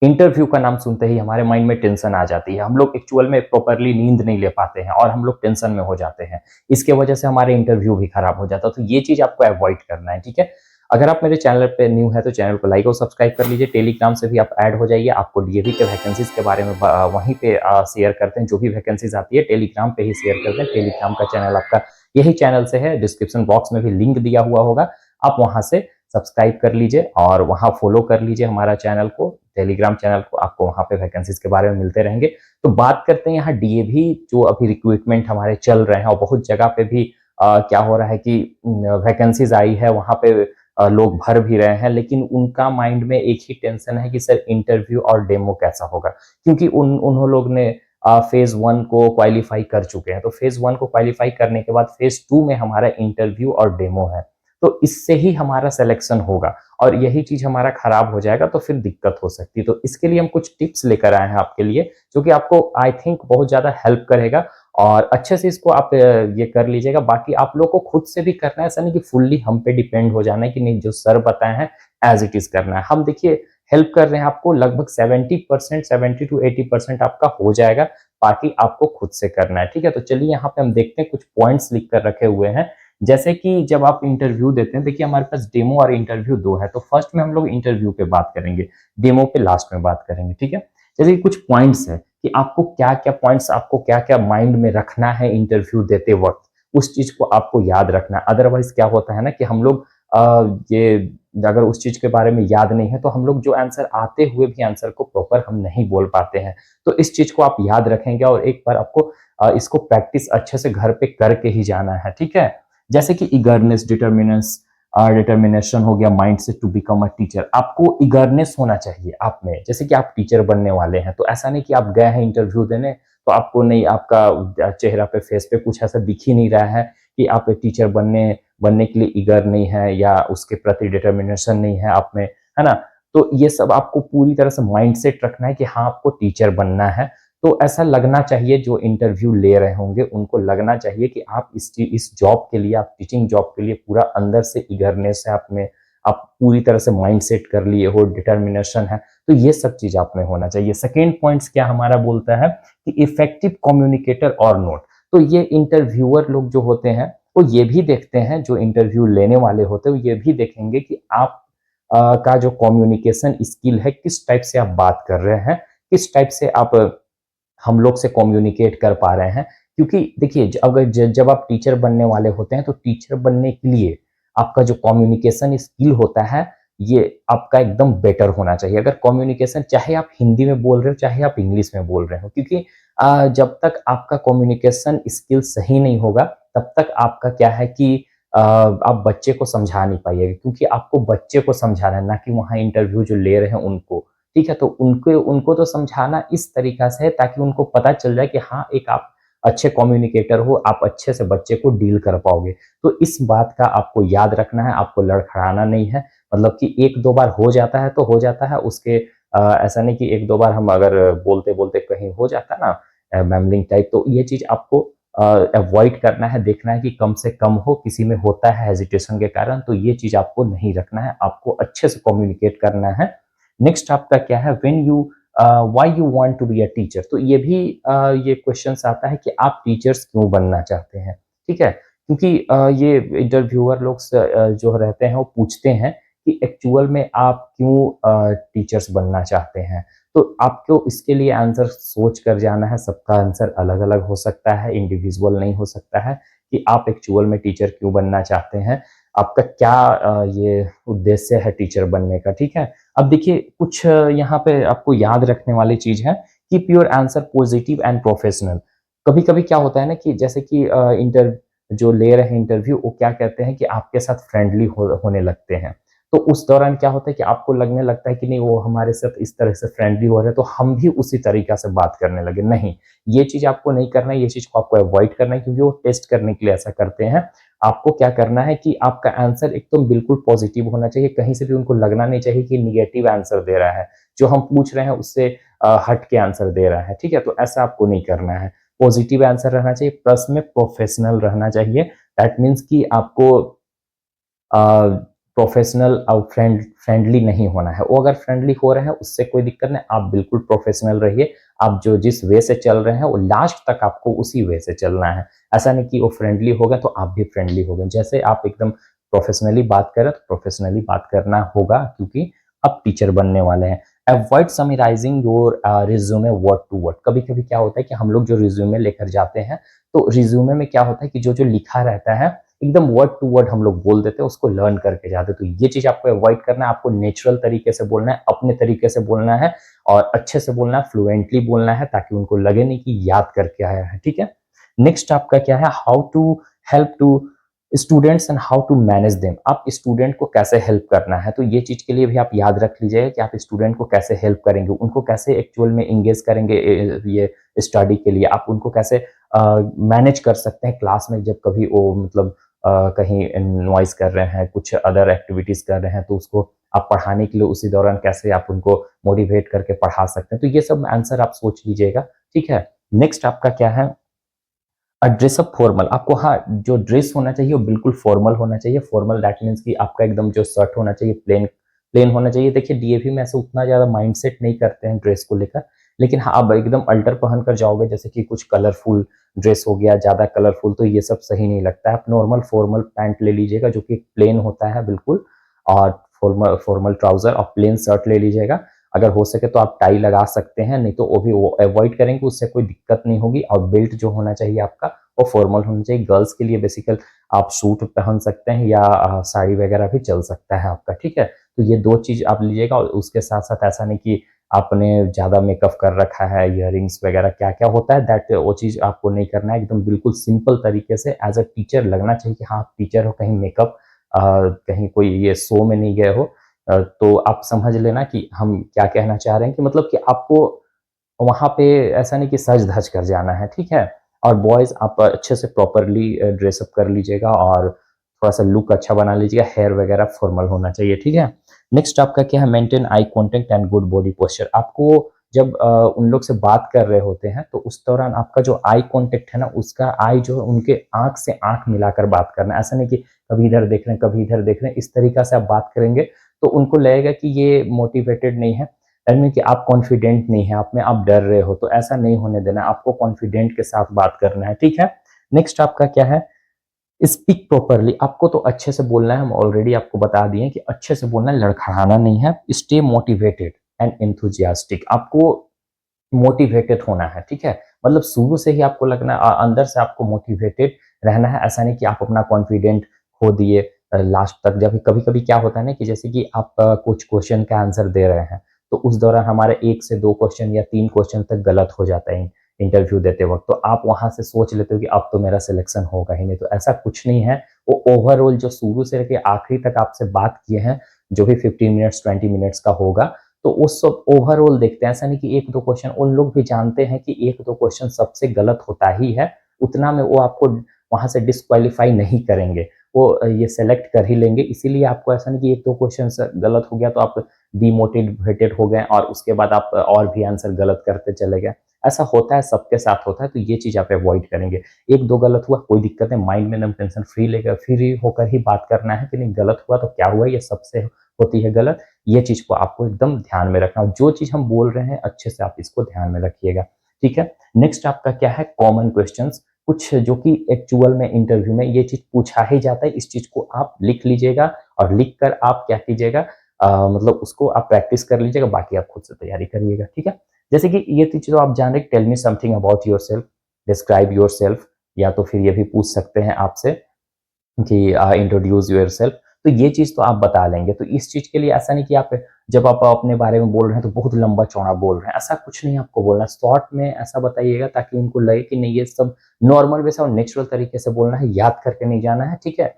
Interview का नाम सुनते ही हमारे माइंड में टेंशन आ जाती है। हम लोग एक्चुअल में प्रॉपरली नींद नहीं ले पाते हैं और हम लोग टेंशन में हो जाते हैं। इसके वजह से हमारे इंटरव्यू भी खराब हो जाता है। तो ये चीज़ आपको अवॉइड करना है, ठीक है? अगर आप मेरे चैनल पे न्यू है तो चैनल को लाइक और सब्सक्राइब कर लीजिए। टेलीग्राम से भी आप ऐड हो जाइए। आपको डीएवी के वैकेंसीज़ के बारे में वहीं पे शेयर करते हैं। जो भी वैकेंसीज़ आती है टेलीग्राम पे ही शेयर करते हैं। टेलीग्राम का चैनल आपका यही चैनल से है। डिस्क्रिप्शन बॉक्स में भी लिंक दिया हुआ होगा। आप वहाँ से सब्सक्राइब कर लीजिए और वहाँ फॉलो कर लीजिए हमारा चैनल को, टेलीग्राम चैनल को। आपको वहाँ पे वैकेंसीज़ के बारे में मिलते रहेंगे। तो बात करते हैं यहाँ डीएवी जो अभी रिक्रूटमेंट हमारे चल रहे हैं और बहुत जगह पे भी क्या हो रहा है कि वैकेंसीज़ आई है, वहाँ पे लोग भर भी रहे हैं, लेकिन उनका माइंड में एक ही टेंशन है कि सर इंटरव्यू और डेमो कैसा होगा? क्योंकि उन्हों लोग ने फेज़ 1 को क्वालीफाई कर चुके हैं। तो फेज़ 1 को क्वालीफाई करने के बाद फेज़ 2 में हमारा इंटरव्यू और डेमो है। तो इससे ही हमारा सिलेक्शन होगा और यही चीज़ हमारा खराब हो जाएगा तो फिर दिक्कत हो सकती है। तो इसके लिए हम कुछ टिप्स लेकर आए हैं आपके लिए, जो कि आपको आई थिंक बहुत ज़्यादा हेल्प करेगा और अच्छे से इसको आप ये कर लीजिएगा। बाकी आप लोग को खुद से भी करना है, ऐसा नहीं कि फुल्ली हम पे डिपेंड हो जाना है कि नहीं जो सर बताए हैं एज़ इट इज़ करना है। हम देखिए हेल्प कर रहे हैं आपको, लगभग 70% 70 टू 80% आपका हो जाएगा, बाकी आपको खुद से करना है, ठीक है? तो चलिए यहाँ पे हम देखते हैं, कुछ पॉइंट्स लिख कर रखे हुए हैं। जैसे कि जब आप इंटरव्यू देते हैं, देखिए हमारे पास डेमो और इंटरव्यू 2 है। तो फर्स्ट में हम लोग इंटरव्यू पे बात करेंगे, डेमो पे लास्ट में बात करेंगे, ठीक है? जैसे कि कुछ पॉइंट्स हैं कि आपको क्या-क्या पॉइंट्स, आपको क्या-क्या माइंड में रखना है इंटरव्यू देते वक़्त, उस चीज़ को आपको याद रखना है। अदरवाइज़ क्या होता है ना कि हम लोग ये अगर उस चीज़ के बारे में याद नहीं है, तो हम लोग जो आंसर आते हुए भी आंसर को प्रॉपर हम नहीं बोल पाते हैं। तो इस चीज़ को आप याद रखेंगे और एक बार आपको इसको प्रैक्टिस अच्छे से घर पे करके ही जाना है, ठीक है? जैसे कि ईगरनेस, डिटर्मिनेशन हो गया, mindset to become a teacher. आपको ईगरनेस होना चाहिए आप में, जैसे कि आप टीचर बनने वाले हैं, तो ऐसा नहीं कि आप गए हैं इंटरव्यू देने, तो आपको नहीं, आपका चेहरा पे, फेस पे कुछ ऐसा दिख ही नहीं रहा है कि आप टीचर बनने के लिए ईगर नहीं है या उसके प्रति डिटर्मिनेशन नहीं है आप में, है ना? तो ये सब आपको पूरी तरह से माइंडसेट रखना है कि हाँ, आपको टीचर बनना है। तो ऐसा लगना चाहिए, जो इंटरव्यू ले रहे होंगे उनको लगना चाहिए कि आप इस जॉब के लिए, आप टीचिंग जॉब के लिए पूरा अंदर से ईगरनेस है आप में, आप पूरी तरह से माइंडसेट कर लिए हो, डिटर्मिनेशन है। तो ये सब चीज़ आप में होना चाहिए। सेकंड पॉइंट्स क्या हमारा बोलता है कि इफेक्टिव कम्युनिकेटर और नोट। तो ये इंटरव्यूअर लोग जो होते हैं, वो ये भी देखते हैं, जो इंटरव्यू लेने वाले होते हैं, वो ये भी देखेंगे कि आप का जो कम्युनिकेशन स्किल है, किस टाइप से आप बात कर रहे हैं, किस टाइप से आप हम लोग से कम्युनिकेट कर पा रहे हैं। क्योंकि देखिए जब आप टीचर बनने वाले होते हैं, तो टीचर बनने के लिए आपका जो कम्युनिकेशन स्किल होता है, ये आपका एकदम बेटर होना चाहिए। अगर कम्युनिकेशन, चाहे आप हिंदी में बोल रहे हो, चाहे आप इंग्लिश में बोल रहे हो, क्योंकि जब तक आपका कम्युनिकेशन स्किल सही नहीं होगा, तब तक आपका क्या है कि आप बच्चे को समझा नहीं पाइएगा, क्योंकि आपको बच्चे को समझाना है, ना कि वहाँ इंटरव्यू जो ले रहे हैं उनको। ठीक है? तो उनको उनको तो समझाना इस तरीका से है ताकि उनको पता चल जाए कि हाँ, एक आप अच्छे कम्युनिकेटर हो, आप अच्छे से बच्चे को डील कर पाओगे। तो इस बात का आपको याद रखना है, आपको लड़खड़ाना नहीं है। मतलब कि 1-2 बार हो जाता है तो हो जाता है, उसके ऐसा नहीं कि 1-2 बार हम अगर बोलते-बोलते कहीं हो जाता है ना मैमलिंग टाइप, तो ये चीज़ आपको अवॉइड करना है, देखना है कि कम से कम हो। किसी में होता है हेजिटेशन के कारण, तो ये चीज़ आपको नहीं रखना है, आपको अच्छे से कम्युनिकेट करना है। नेक्स्ट आपका क्या है, when you why you want to be a teacher. तो ये भी ये क्वेश्चंस आता है कि आप टीचर्स क्यों बनना चाहते हैं, ठीक है? क्योंकि ये इंटरव्यूअर लोग जो रहते हैं वो पूछते हैं कि एक्चुअल में आप क्यों टीचर्स बनना चाहते हैं। तो आपको इसके लिए आंसर सोच कर जाना है, सबका आंसर अलग-अलग हो सकता है, इंडिविजुअल नहीं हो सकता है कि आप एक्चुअल में टीचर क्यों बनना चाहते हैं, आपका क्या ये उद्देश्य है टीचर बनने का, ठीक है? अब देखिए कुछ यहाँ पे आपको याद रखने वाली चीज़ है, keep your answer positive and professional. कभी-कभी क्या होता है ना कि जैसे कि इंटर जो ले रहे हैं इंटरव्यू, वो क्या कहते हैं कि आपके साथ फ्रेंडली होने लगते हैं। तो उस दौरान क्या होता है कि आपको लगने लगता है कि नहीं, वो हमारे साथ इस तरह से फ्रेंडली हो रहे हैं, तो हम भी उसी तरीका से बात करने लगे। नहीं, ये चीज़ आपको नहीं करना है, ये चीज़ को आपको अवॉइड करना है, क्योंकि वो टेस्ट करने के लिए ऐसा करते हैं। आपको क्या करना है कि आपका आंसर एकदम बिल्कुल पॉजिटिव होना चाहिए, कहीं से भी उनको लगना नहीं चाहिए कि नेगेटिव आंसर दे रहा है, जो हम पूछ रहे हैं उससे हट के आंसर दे रहा है, ठीक है? तो ऐसा आपको नहीं करना है, पॉजिटिव आंसर रहना चाहिए, प्लस में प्रोफेशनल रहना चाहिए। दैट मीन्स कि आपको प्रोफेशनल और फ्रेंडली नहीं होना है। वो अगर फ्रेंडली हो रहे हैं उससे कोई दिक्कत नहीं, आप बिल्कुल प्रोफेशनल रहिए। आप जो जिस वे से चल रहे हैं वो लास्ट तक आपको उसी वे से चलना है। ऐसा नहीं कि वो फ्रेंडली हो गए तो आप भी फ्रेंडली हो गए। जैसे आप एकदम प्रोफेशनली बात करें तो प्रोफेशनली बात करना होगा, क्योंकि आप टीचर बनने वाले हैं। Avoid summarising your resume word to word. कभी कभी क्या होता है कि हम लोग जो रिज्यूमे लेकर जाते हैं, तो रिज्यूमे में क्या होता है कि जो जो लिखा रहता है एकदम वर्ड टू वर्ड हम लोग बोल देते हैं, उसको लर्न करके जाते हैं। तो ये चीज आपको अवॉइड करना है। आपको नेचुरल तरीके से बोलना है, अपने तरीके से बोलना है और अच्छे से बोलना है, फ्लुएंटली बोलना है, ताकि उनको लगे नहीं कि याद करके आया है। ठीक है। नेक्स्ट आपका क्या है, how to help to students and how to manage them. आप स्टूडेंट को कैसे हेल्प करना है, तो ये चीज के लिए भी आप याद रख लीजिएगा कि आप स्टूडेंट को कैसे हेल्प करेंगे, उनको कैसे एक्चुअल में इंगेज करेंगे ये स्टडी के लिए। आप उनको कैसे मैनेज कर सकते हैं क्लास में, जब कभी वो मतलब कहीं नॉइज कर रहे हैं, कुछ अदर एक्टिविटीज कर रहे हैं, तो उसको आप पढ़ाने के लिए उसी दौरान कैसे आप उनको मोटिवेट करके पढ़ा सकते हैं। तो ये सब आंसर आप सोच लीजिएगा। ठीक है। नेक्स्ट आपका क्या है, ड्रेसअप फॉर्मल। आपको हाँ, जो ड्रेस होना चाहिए वो बिल्कुल फॉर्मल होना चाहिए। फॉर्मल दैट मीन्स कि आपका एकदम जो शर्ट होना चाहिए प्लेन प्लेन होना चाहिए। देखिए डीएवी में ऐसे उतना ज़्यादा माइंडसेट नहीं करते हैं ड्रेस को लेकर, लेकिन हाँ अब एकदम अल्टर पहन कर जाओगे, जैसे कि कुछ कलरफुल ड्रेस हो गया, ज़्यादा कलरफुल, तो ये सब सही नहीं लगता है। आप नॉर्मल फॉर्मल पैंट ले लीजिएगा जो कि प्लेन होता है बिल्कुल, और फॉर्मल फॉर्मल ट्राउजर और प्लेन शर्ट ले लीजिएगा। अगर हो सके तो आप टाई लगा सकते हैं, नहीं तो वो भी वो अवॉइड करेंगे, उससे कोई दिक्कत नहीं होगी। और बेल्ट जो होना चाहिए आपका वो फॉर्मल होना चाहिए। गर्ल्स के लिए बेसिकल आप सूट पहन सकते हैं या साड़ी वगैरह भी चल सकता है आपका। ठीक है। तो ये दो चीज आप लीजिएगा, और उसके साथ साथ ऐसा नहीं कि आपने ज्यादा मेकअप कर रखा है, इयररिंग्स वगैरह क्या क्या होता है, दैट वो चीज आपको नहीं करना है। एकदम बिल्कुल सिंपल तरीके से एज अ टीचर लगना चाहिए कि हाँ टीचर हो, कहीं मेकअप कहीं कोई ये शो में नहीं गए हो। तो आप समझ लेना कि हम क्या कहना चाह रहे हैं, कि मतलब कि आपको वहाँ पे ऐसा नहीं कि सज धज कर जाना है। ठीक है। और बॉयज आप अच्छे से प्रॉपरली ड्रेसअप कर लीजिएगा और थोड़ा सा लुक अच्छा बना लीजिएगा। हेयर वगैरह फॉर्मल होना चाहिए। ठीक है। नेक्स्ट आपका क्या है, maintain eye contact and good body posture. आपको जब उन लोग से बात कर रहे होते हैं तो उस दौरान आपका जो आई कांटेक्ट है ना, उसका आई जो है उनके आंख से आंख मिलाकर बात करना है। ऐसा नहीं कि कभी इधर देख रहे हैं कभी इधर देख रहे हैं, इस तरीका से आप बात करेंगे तो उनको लगेगा कि ये मोटिवेटेड नहीं है, यानी कि आप कॉन्फिडेंट नहीं है आप में, आप डर रहे हो। तो ऐसा नहीं होने देना, आपको कॉन्फिडेंट के साथ बात करना है। ठीक है। नेक्स्ट आपका क्या है, स्पीक प्रॉपरली। आपको तो अच्छे से बोलना है, हम ऑलरेडी आपको बता दिए कि अच्छे से बोलना है, लड़खड़ाना नहीं है। Stay motivated and enthusiastic. आपको मोटिवेटेड होना है। ठीक है। मतलब शुरू से ही आपको लगना अंदर से आपको मोटिवेटेड रहना है। ऐसा नहीं कि आप अपना कॉन्फिडेंट खो दिए लास्ट तक। जब कभी कभी क्या होता है ना कि जैसे कि आप कुछ क्वेश्चन का आंसर दे रहे हैं, तो उस दौरान हमारे 1 से 2 क्वेश्चन या 3 क्वेश्चन तक गलत हो जाता है इंटरव्यू देते वक्त, तो आप वहां से सोच लेते हो कि अब तो मेरा सिलेक्शन होगा ही नहीं। तो ऐसा कुछ नहीं है। वो ओवरऑल जो शुरू से लेकर आखिरी तक आपसे बात किए हैं, जो भी 15 मिनट्स 20 मिनट्स का होगा, तो उस सब ओवरऑल देखते हैं। ऐसा नहीं कि 1 2 क्वेश्चन, उन लोग भी जानते हैं कि 1 2 क्वेश्चन सबसे गलत होता ही है, उतना में वो आपको वहां से डिस्क्वालीफाई नहीं करेंगे, वो ये सेलेक्ट कर ही लेंगे। इसीलिए आपको ऐसा नहीं कि 1 2 क्वेश्चन गलत हो गया तो आप डिमोटिवेटेड हो गए और उसके बाद आप और भी आंसर गलत करते चले गए। ऐसा होता है, सबके साथ होता है, तो ये चीज आप अवॉइड करेंगे। 1 2 गलत हुआ कोई दिक्कत नहीं, माइंड में एकदम टेंशन फ्री लेकर फ्री होकर ही बात करना है कि नहीं गलत हुआ तो क्या हुआ, ये सबसे होती है गलत। ये चीज को आपको एकदम ध्यान में रखना, जो चीज हम बोल रहे हैं अच्छे से आप इसको ध्यान में रखिएगा। ठीक है। नेक्स्ट आपका क्या है, कॉमन क्वेश्चंस, कुछ जो कि एक्चुअल में इंटरव्यू में ये चीज पूछा ही जाता है। इस चीज को आप लिख लीजिएगा और लिख कर आप क्या कीजिएगा, मतलब उसको आप प्रैक्टिस कर लीजिएगा, बाकी आप खुद से तैयारी करिएगा। ठीक है। जैसे कि ये चीज तो आप जान रहे, tell me something about yourself, describe yourself, या तो फिर ये भी पूछ सकते हैं आपसे कि इंट्रोड्यूस योरसेल्फ। तो ये चीज तो आप बता लेंगे। तो इस चीज के लिए ऐसा नहीं कि आप जब आप अपने बारे में बोल रहे हैं तो बहुत लंबा चौड़ा बोल रहे हैं, ऐसा कुछ नहीं आपको बोलना है। शॉर्ट में ऐसा बताइएगा ताकि उनको लगे कि नहीं ये सब नॉर्मल वे से और नेचुरल तरीके से बोलना है, याद करके नहीं जाना है। ठीक है।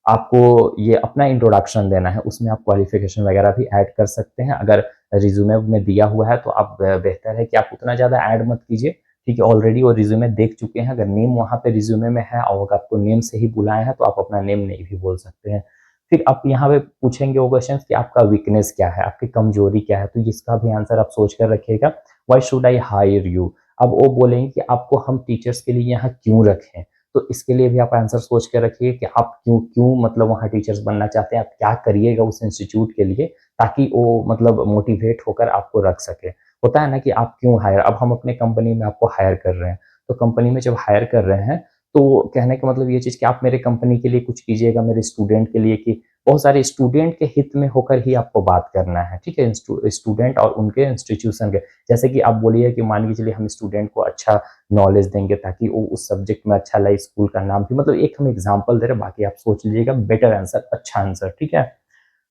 आपको ये अपना इंट्रोडक्शन देना है, उसमें आप क्वालिफिकेशन वगैरह भी ऐड कर सकते हैं। अगर रिज्यूमे में दिया हुआ है तो आप बेहतर है कि आप उतना ज़्यादा ऐड मत कीजिए। ठीक है। ऑलरेडी वो रिज्यूमे देख चुके हैं, अगर नेम वहाँ पे रिज्यूमे में है और अगर आपको नेम से ही बुलाए हैं तो आप अपना नेम नहीं भी बोल सकते हैं। फिर आप यहाँ पे पूछेंगे वो क्वेश्चन कि आपका वीकनेस क्या है, आपकी कमजोरी क्या है, तो इसका भी आंसर आप सोच कर रखिएगा। Why should I hire you. अब वो बोलेंगे कि आपको हम टीचर्स के लिए यहाँ क्यों रखें, तो इसके लिए भी आप आंसर सोच के रखिए कि आप क्यों क्यों मतलब वहाँ टीचर्स बनना चाहते हैं, आप क्या करिएगा उस इंस्टीट्यूट के लिए, ताकि वो मतलब मोटिवेट होकर आपको रख सके। होता है ना कि आप क्यों हायर, अब हम अपने कंपनी में आपको हायर कर रहे हैं, तो कंपनी में जब हायर कर रहे हैं, तो कहने का मतलब ये चीज़ कि आप मेरे कंपनी के लिए कुछ कीजिएगा, मेरे स्टूडेंट के लिए, कि बहुत सारे स्टूडेंट के हित में होकर ही आपको बात करना है, ठीक है? स्टूडेंट और उनके इंस्टीट्यूशन के, जैसे कि आप बोलिए कि मान के चलिए हम स्टूडेंट को अच्छा नॉलेज देंगे ताकि वो उस सब्जेक्ट में अच्छा लगे, स्कूल का नाम भी, मतलब एक हम एग्जांपल दे रहे हैं, बाकी आप सोच लीजिएगा बेटर आंसर, अच्छा आंसर, ठीक है?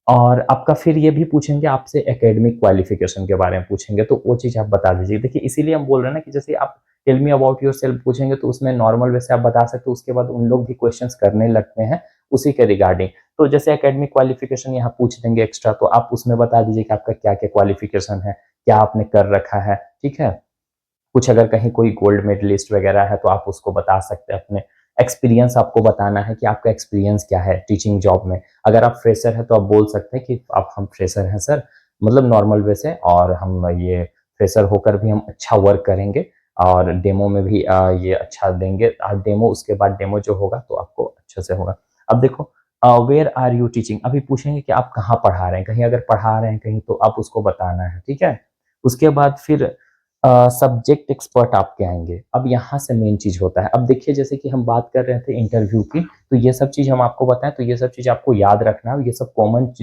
और आपका फिर ये भी पूछेंगे आपसे एकेडमिक क्वालिफिकेशन के बारे में पूछेंगे, तो वो चीज़ आप बता दीजिए। देखिए इसीलिए हम बोल रहे हैं ना कि जैसे आप टेल मी अबाउट योरसेल्फ पूछेंगे तो उसमें नॉर्मल वे से आप बता सकते हो, उसके बाद उन लोग भी क्वेश्चंस करने लगते हैं उसी के रिगार्डिंग। तो जैसे एकेडमिक क्वालिफिकेशन यहाँ पूछ देंगे एक्स्ट्रा, तो आप उसमें बता दीजिए कि आपका क्या-क्या क्वालिफिकेशन है, क्या आपने कर रखा है, ठीक है? कुछ अगर कहीं कोई गोल्ड मेडलिस्ट वगैरह है तो आप उसको बता सकते हैं। अपने एक्सपीरियंस आपको बताना है कि आपका एक्सपीरियंस क्या है टीचिंग जॉब में। अगर आप फ्रेशर हैं तो आप बोल सकते हैं कि आप हम फ्रेशर हैं सर, मतलब नॉर्मल वे से, और हम ये फ्रेशर होकर भी हम अच्छा वर्क करेंगे और डेमो में भी ये अच्छा देंगे। डेमो उसके बाद डेमो जो होगा तो आपको अच्छे से होगा। अब देखो वेयर आर यू टीचिंग, अभी पूछेंगे कि आप कहाँ पढ़ा रहे हैं, कहीं अगर पढ़ा रहे हैं कहीं तो आप उसको बताना है, ठीक है? उसके बाद फिर सब्जेक्ट एक्सपर्ट आपके आएँगे। अब यहाँ से मेन चीज़ होता है। अब देखिए जैसे कि हम बात कर रहे थे इंटरव्यू की, तो ये सब चीज़ हम आपको बताएँ तो ये सब चीज़ आपको याद रखना है। ये सब कॉमन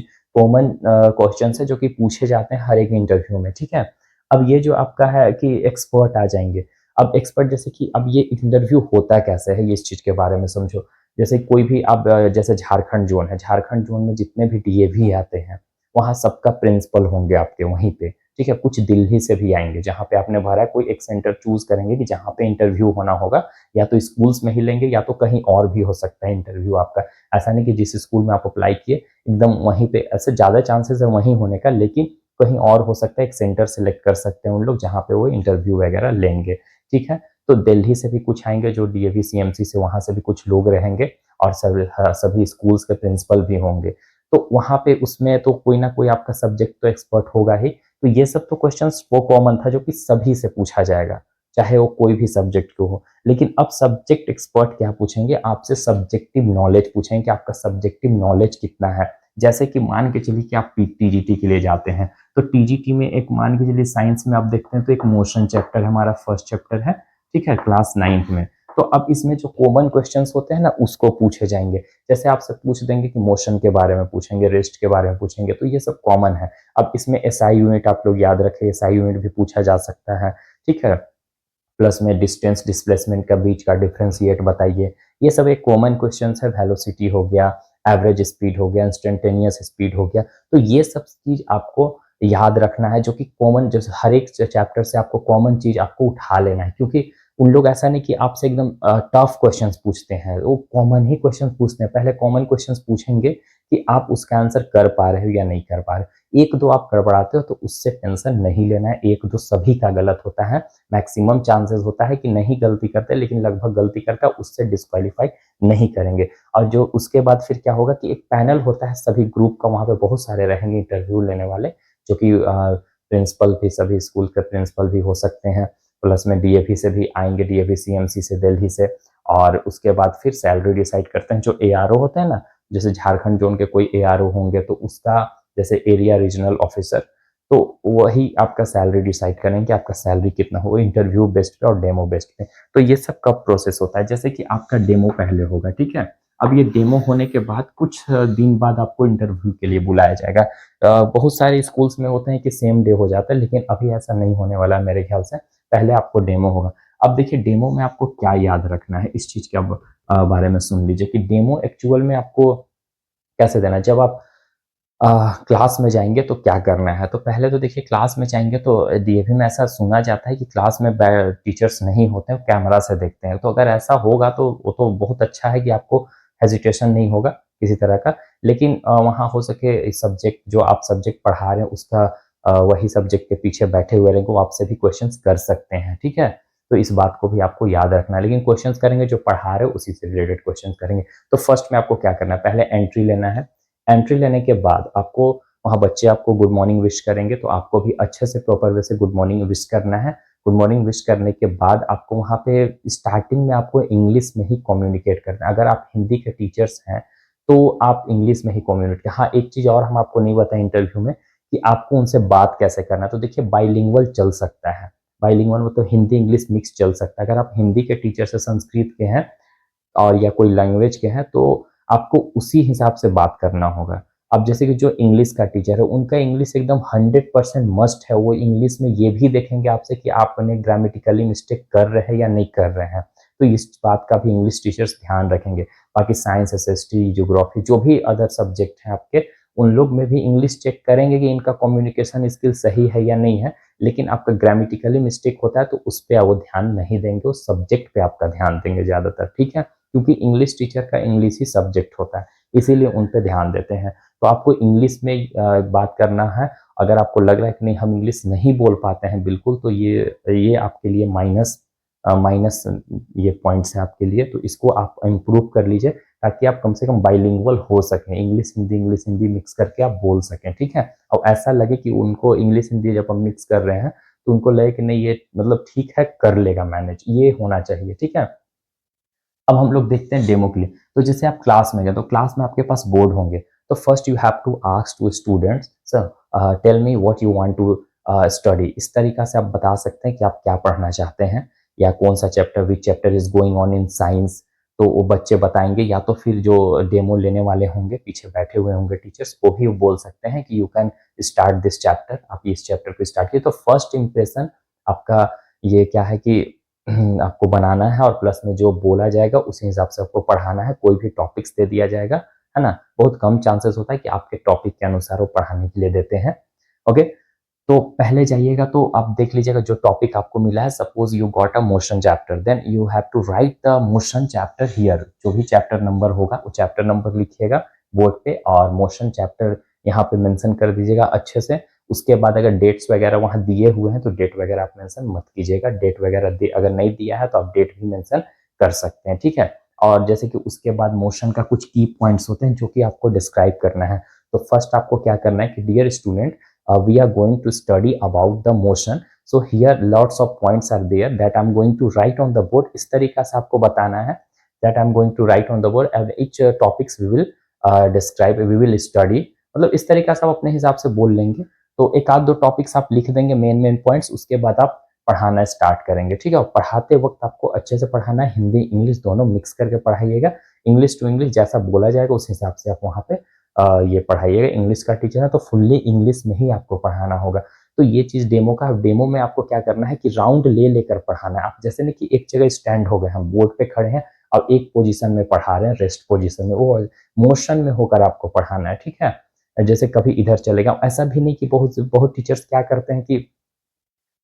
क्वेश्चन्स हैं जो कि पूछे जाते हैं हर एक इंटरव्यू में, ठीक है? अब ये जो आपका है कि एक्सपर्ट आ जाएँगे। अब एक्सपर्ट जैसे कि अब ये इंटरव्यू होता कैसे है, ये इस चीज़ के बारे में समझो। जैसे कोई भी अब जैसे झारखंड ज़ोन है, झारखंड ज़ोन में जितने भी डीएवी आते हैं, वहाँ सबका प्रिंसिपल होंगे आपके वहीं पे। ठीक है, कुछ दिल्ली से भी आएँगे, जहाँ पे आपने भरा है, कोई एक सेंटर चूज़ करेंगे कि जहाँ पे इंटरव्यू होना होगा, या तो स्कूल्स में ही लेंगे या तो कहीं और भी हो सकता है इंटरव्यू आपका। ऐसा नहीं कि जिस स्कूल में आप अप्लाई किए, एकदम वहीं पे, ऐसे ज़्यादा चांसेस है वहीं होने का, लेकिन कहीं और हो सकता है, एक सेंटर सेलेक्ट कर सकते हैं उन लोग, जहाँ पे वो इंटरव्यू वगैरह लेंगे, ठीक है? तो दिल्ली से भी कुछ आएँगे, जो डीएवी, सीएमसी से, वहाँ से भी कुछ लोग रहेंगे, और सभी स्कूल्स के प्रिंसिपल भी होंगे। तो वहाँ पे उसमें तो कोई ना कोई आपका सब्जेक्ट तो एक्सपर्ट होगा ही। तो ये सब तो क्वेश्चंस वो कॉमन था जो कि सभी से पूछा जाएगा, चाहे वो कोई भी सब्जेक्ट के हो। लेकिन अब सब्जेक्ट एक्सपर्ट क्या पूछेंगे, आपसे सब्जेक्टिव नॉलेज पूछेंगे कि आपका सब्जेक्टिव नॉलेज कितना है। जैसे कि मान के चलिए कि आप टीजीटी के लिए जाते हैं, तो टीजीटी में एक मान के चलिए साइंस में आप देखते हैं तो एक मोशन चैप्टर हमारा फर्स्ट चैप्टर है, ठीक है, क्लास 9th में। तो अब इसमें जो कॉमन क्वेश्चंस होते हैं ना, उसको पूछे जाएँगे। जैसे आपसे पूछ देंगे कि मोशन के बारे में पूछेंगे, रेस्ट के बारे में पूछेंगे, तो ये सब कॉमन है। अब इसमें एसआई यूनिट आप लोग याद रखें, एसआई यूनिट भी पूछा जा सकता है, ठीक है? प्लस में डिस्टेंस डिस्प्लेसमेंट का बीच का डिफरेंशिएट बताइए। ये सब एक कॉमन क्वेश्चंस है, वेलोसिटी हो गया, एवरेज स्पीड हो गया, इंस्टेंटेनियस स्पीड हो गया। तो ये सब चीज़ आपको याद रखना है, जो कि कॉमन, जैसे हर एक चैप्टर से आपको कॉमन चीज़ आपको उठा लेना है, क्योंकि उन लोग ऐसा नहीं कि आपसे एकदम टफ क्वेश्चंस पूछते हैं, वो कॉमन ही क्वेश्चंस पूछते हैं। पहले कॉमन क्वेश्चंस पूछेंगे कि आप उसका आंसर कर पा रहे हो या नहीं कर पा रहे हो। 1-2 आप गड़बड़ाते हो तो उससे टेंशन नहीं लेना है, 1-2 सभी का गलत होता है। मैक्सिमम चांसेस होता है कि नहीं गलती करते, लेकिन लगभग गलती करता है, उससे डिस्क्वालीफाई नहीं करेंगे। और जो उसके बाद फिर क्या होगा कि एक पैनल होता है सभी ग्रुप का, वहाँ पे बहुत सारे रहेंगे इंटरव्यू लेने वाले, जो कि प्रिंसिपल भी, सभी स्कूल के प्रिंसिपल भी हो सकते हैं, प्लस में डीएवी से भी आएँगे, डीएवी, सीएमसी से, दिल्ली से। और उसके बाद फिर सैलरी डिसाइड करते हैं, जो एआरओ होते हैं ना, जैसे झारखंड जोन के कोई एआरओ होंगे तो उसका, जैसे एरिया रीजनल ऑफिसर, तो वही आपका सैलरी डिसाइड करेंगे कि आपका सैलरी कितना हो, इंटरव्यू बेस्ड पे और डेमो बेस्ड पे। तो ये सब कब प्रोसेस होता है, जैसे कि आपका डेमो पहले होगा, ठीक है? अब ये डेमो होने के बाद कुछ दिन बाद आपको इंटरव्यू के लिए बुलाया जाएगा। बहुत सारे स्कूल्स में होते हैं कि सेम डे हो जाता है, लेकिन अभी ऐसा नहीं होने वाला है मेरे ख्याल से, पहले आपको डेमो होगा। अब देखिए डेमो में आपको क्या याद रखना है, इस चीज़ के अब बारे में सुन लीजिए कि डेमो एक्चुअल में आपको कैसे देना है। जब आप क्लास में जाएँगे तो क्या करना है? तो पहले तो देखिए क्लास में जाएँगे तो डीएवी में ऐसा सुना जाता है कि क्लास में टीचर्स नहीं होते हैं, कैमरा से देखते हैं। तो अगर ऐसा होगा तो वो तो बहुत अच्छा है कि आपको हेजिटेशन नहीं होगा किसी तरह का। लेकिन वहाँ हो सके सब्जेक्ट, जो आप सब्जेक्ट पढ़ा रहे हैं उसका वही सब्जेक्ट के पीछे बैठे हुए रहेंगे, वो आपसे भी क्वेश्चन्स कर सकते हैं, ठीक है? तो इस बात को भी आपको याद रखना है। लेकिन क्वेश्चन्स करेंगे जो पढ़ा रहे हो उसी से रिलेटेड क्वेश्चन्स करेंगे। तो फर्स्ट में आपको क्या करना है, पहले एंट्री लेना है। एंट्री लेने के बाद वहाँ बच्चे आपको गुड मॉर्निंग विश करेंगे, तो आपको भी अच्छे से प्रॉपर वे से गुड मॉर्निंग विश करना है। गुड मॉर्निंग विश करने के बाद आपको वहाँ पे स्टार्टिंग में आपको इंग्लिश में ही कम्युनिकेट करना है। अगर आप हिंदी के टीचर्स हैं तो आप इंग्लिश में ही कम्युनिकेट। हाँ, एक चीज़ और हम आपको नहीं बताए इंटरव्यू में कि आपको उनसे बात कैसे करना है। तो देखिए बाइलिंगुअल चल सकता है, बाइलिंगुअल में तो हिंदी इंग्लिश मिक्स चल सकता है। अगर आप हिंदी के टीचर से संस्कृत के हैं और या कोई लैंग्वेज के हैं तो आपको उसी हिसाब से बात करना होगा। अब जैसे कि जो इंग्लिश का टीचर है उनका इंग्लिश एकदम 100% मस्ट है। वो इंग्लिश में ये भी देखेंगे आपसे कि आप उन्हें ग्रामेटिकली मिस्टेक कर रहे हैं या नहीं कर रहे हैं। तो इस बात का भी इंग्लिश टीचर्स ध्यान रखेंगे। बाकी साइंस, एसएसटी, ज्योग्राफी जो भी अदर सब्जेक्ट हैं आपके, उन लोग में भी इंग्लिश चेक करेंगे कि इनका कम्युनिकेशन स्किल सही है या नहीं है। लेकिन आपका ग्रामेटिकली मिस्टेक होता है तो उस पे वो ध्यान नहीं देंगे, उस सब्जेक्ट पे आपका ध्यान देंगे ज़्यादातर, ठीक है? क्योंकि इंग्लिश टीचर का इंग्लिश ही सब्जेक्ट होता है, इसीलिए उन पे ध्यान देते हैं। तो आपको इंग्लिश में बात करना है। अगर आपको लग रहा है कि नहीं हम इंग्लिश नहीं बोल पाते हैं बिल्कुल, तो ये आपके लिए माइनस ये पॉइंट्स हैं आपके लिए, तो इसको आप इम्प्रूव कर लीजिए ताकि आप कम से कम बाइलिंगुअल हो सकें, इंग्लिश हिंदी मिक्स करके आप बोल सकें, ठीक है? और ऐसा लगे कि उनको इंग्लिश हिंदी जब हम मिक्स कर रहे हैं तो उनको लगे कि नहीं ये मतलब ठीक है, कर लेगा मैनेज, ये होना चाहिए, ठीक है? अब हम लोग देखते हैं डेमो के लिए। तो जैसे आप क्लास में गए तो क्लास में आपके पास बोर्ड होंगे। तो first you have to ask to students, sir tell me what you want to study. इस तरीका से आप बता सकते हैं कि आप क्या पढ़ना चाहते हैं या कौन सा chapter, which chapter is going on in science. तो वो बच्चे बताएंगे, या तो फिर जो डेमो लेने वाले होंगे पीछे बैठे हुए होंगे टीचर्स, वो भी बोल सकते हैं कि you can start this chapter, आप इस चैप्टर को स्टार्ट कीजिए। तो फर्स्ट इंप्रेशन आपका ये क्या है कि आपको बनाना है और प्लस में जो बोला जाएगा उसी हिसाब से आपको पढ़ाना है। कोई भी टॉपिक्स दे दिया जाएगा, है ना? बहुत कम चांसेस होता है कि आपके टॉपिक के अनुसार वो पढ़ाने के लिए देते हैं। ओके, तो पहले जाइएगा तो आप देख लीजिएगा जो टॉपिक आपको मिला है। Suppose you got a motion chapter, then you have to write the motion chapter here. जो भी चैप्टर नंबर होगा वो चैप्टर नंबर लिखिएगा बोर्ड पे और मोशन चैप्टर यहाँ पे मेंशन कर दीजिएगा अच्छे से। उसके बाद अगर डेट्स वगैरह वहाँ दिए हुए हैं तो डेट वगैरह आप मेंशन मत कीजिएगा। डेट वगैरह अगर नहीं दिया है तो आप डेट भी मेंशन कर सकते हैं, ठीक है? और जैसे कि उसके बाद मोशन का कुछ की पॉइंट्स होते हैं जो कि आपको डिस्क्राइब करना है। तो फर्स्ट आपको क्या करना है कि dear student, we are going to study about the motion, so here lots of points are there that I'm going to write on the board। इस तरीका से आपको बताना है that I'm going to write on the board and each topics we will describe, we will study। मतलब इस तरीका से आप अपने हिसाब से बोल लेंगे तो एक आध दो टॉपिक्स आप लिख देंगे मेन पॉइंट्स, उसके बाद आप पढ़ाना स्टार्ट करेंगे, ठीक है? और पढ़ाते वक्त आपको अच्छे से पढ़ाना है, हिंदी इंग्लिश दोनों मिक्स करके पढ़ाइएगा। इंग्लिश टू इंग्लिश जैसा बोला जाएगा उस हिसाब से आप वहाँ पे ये पढ़ाइएगा। इंग्लिश का टीचर है तो फुल्ली इंग्लिश में ही आपको पढ़ाना होगा। तो ये चीज़ डेमो में आपको क्या करना है कि राउंड ले लेकर पढ़ाना है। आप जैसे नहीं कि एक जगह स्टैंड हो गए, हम बोर्ड पे खड़े हैं और एक पोजीशन में पढ़ा रहे हैं, रेस्ट पोजीशन में, वो मोशन में होकर आपको पढ़ाना है, ठीक है? जैसे कभी इधर चलेगा, ऐसा भी नहीं कि बहुत बहुत टीचर्स क्या करते हैं कि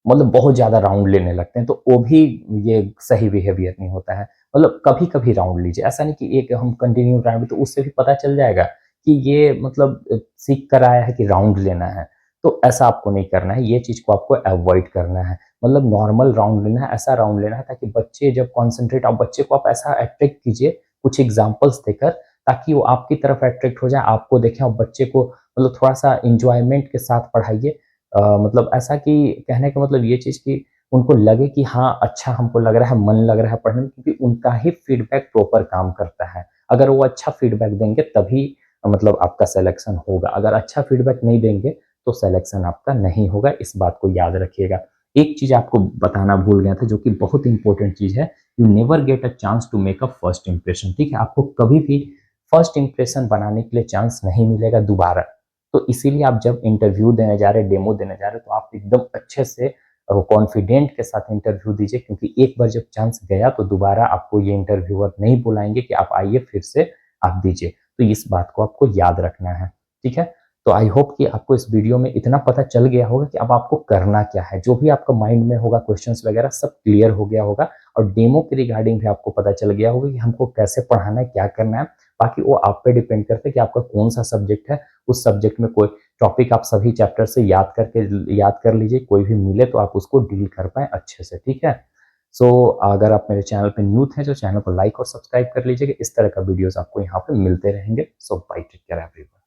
मतलब बहुत ज़्यादा राउंड लेने लगते हैं, तो वो भी ये सही बिहेवियर नहीं होता है। मतलब कभी-कभी राउंड लीजिए, ऐसा नहीं कि एक हम कंटिन्यू राउंड, तो उससे भी पता चल जाएगा कि ये मतलब सीख कर आया है कि राउंड लेना है। तो ऐसा आपको नहीं करना है, ये चीज़ को आपको अवॉइड करना है। मतलब नॉर्मल राउंड लेना है, ऐसा राउंड लेना है ताकि बच्चे जब कॉन्संट्रेट, आप बच्चे को आप ऐसा अट्रैक्ट कीजिए कुछ एग्ज़ाम्पल्स देकर, ताकि वो आपकी तरफ अट्रैक्ट हो जाए, आपको देखें और बच्चे को मतलब थोड़ा-सा एन्जॉयमेंट के साथ पढ़ाइए। मतलब ऐसा कि कहने का मतलब ये चीज़ कि उनको लगे कि हाँ, अच्छा हमको लग रहा है, मन लग रहा है पढ़ने में, क्योंकि उनका ही फीडबैक प्रॉपर काम करता है। अगर वो अच्छा फीडबैक देंगे तभी मतलब आपका सिलेक्शन होगा। अगर अच्छा फीडबैक नहीं देंगे तो सिलेक्शन आपका नहीं होगा, इस बात को याद रखिएगा। एक चीज़ आपको बताना भूल गया था जो कि बहुत इंपॉर्टेंट चीज़ है, you never get a chance to make a first impression, ठीक है? आपको कभी भी फर्स्ट इंप्रेशन बनाने के लिए चांस नहीं मिलेगा दोबारा। तो इसीलिए आप जब इंटरव्यू देने जा रहे हैं, डेमो देने जा रहे हैं, तो आप एकदम अच्छे से कॉन्फिडेंट के साथ इंटरव्यू दीजिए, क्योंकि एक बार जब चांस गया तो दोबारा आपको ये इंटरव्यूअर नहीं बुलाएंगे कि आप आइए फिर से आप दीजिए। तो इस बात को आपको याद रखना है, ठीक है? तो आई होप कि आपको इस वीडियो में इतना पता चल गया होगा कि अब आपको करना क्या है। जो भी आपका माइंड में होगा क्वेश्चंस वगैरह सब क्लियर हो गया होगा और डेमो के रिगार्डिंग भी आपको पता चल गया होगा कि हमको कैसे पढ़ाना है, क्या करना है। बाकी वो आप पे डिपेंड करता है कि आपका कौन सा सब्जेक्ट है, उस सब्जेक्ट में कोई टॉपिक आप सभी चैप्टर से याद कर लीजिए, कोई भी मिले तो आप उसको डील कर पाएँ अच्छे से, ठीक है? सो अगर आप मेरे चैनल पे न्यू थे तो चैनल को लाइक और सब्सक्राइब कर लीजिएगा। इस तरह का वीडियोज़ आपको यहाँ पे मिलते रहेंगे। सो बाय, टेक केयर एवरीवन।